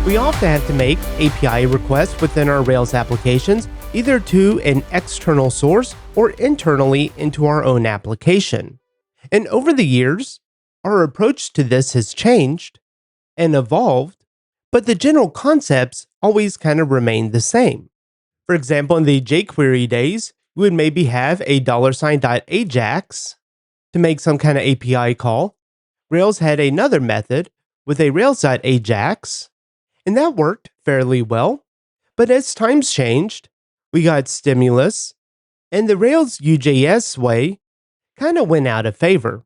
We often have to make API requests within our Rails applications, either to an external source or internally into our own application. And over the years, our approach to this has changed and evolved, but the general concepts always kind of remain the same. For example, in the jQuery days, we would maybe have a $.AJAX to make some kind of API call. Rails had another method with a Rails.AJAX, and that worked fairly well. But as times changed, we got stimulus, and the Rails UJS way kind of went out of favor.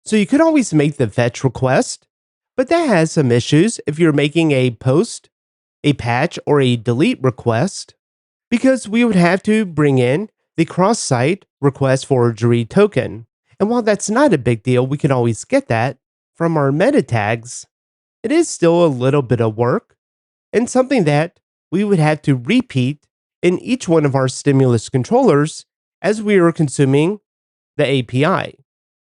So you could always make the fetch request, but that has some issues if you're making a post, a patch, or a delete request, because we would have to bring in the cross-site request forgery token. And while that's not a big deal, we can always get that from our meta tags. It is still a little bit of work and something that we would have to repeat in each one of our stimulus controllers as we are consuming the API.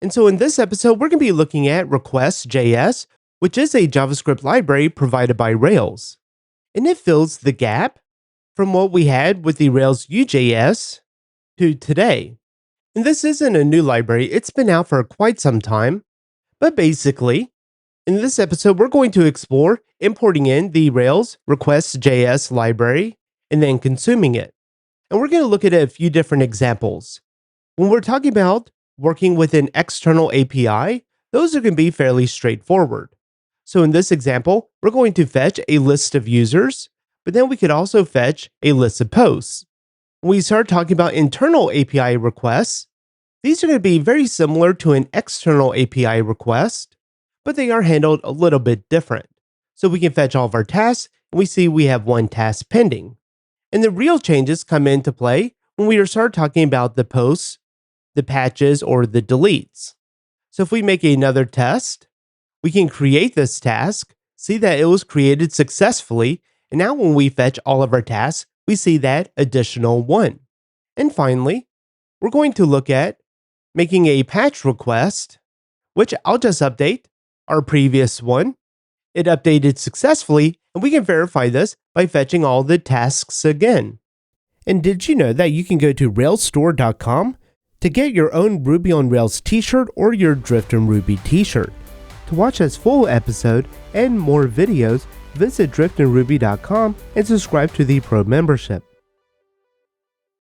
And so in this episode, we're going to be looking at request.js, which is a JavaScript library provided by Rails. And it fills the gap from what we had with the Rails UJS to today. And this isn't a new library, it's been out for quite some time. But basically, in this episode, we're going to explore importing in the Rails request.js library and then consuming it. And we're going to look at a few different examples. When we're talking about working with an external API, those are going to be fairly straightforward. So in this example, we're going to fetch a list of users, but then we could also fetch a list of posts. When we start talking about internal API requests, these are going to be very similar to an external API request, but they are handled a little bit different. So we can fetch all of our tasks, and we see we have one task pending. And the real changes come into play when we start talking about the posts, the patches, or the deletes. So if we make another test, we can create this task, see that it was created successfully, and now when we fetch all of our tasks, we see that additional one. And finally, we're going to look at making a patch request, which I'll just update our previous one. It updated successfully, and we can verify this by fetching all the tasks again. And did you know that you can go to railsstore.com to get your own Ruby on Rails t-shirt or your Drift in Ruby t-shirt? To watch this full episode and more videos, visit driftinruby.com and subscribe to the Pro membership.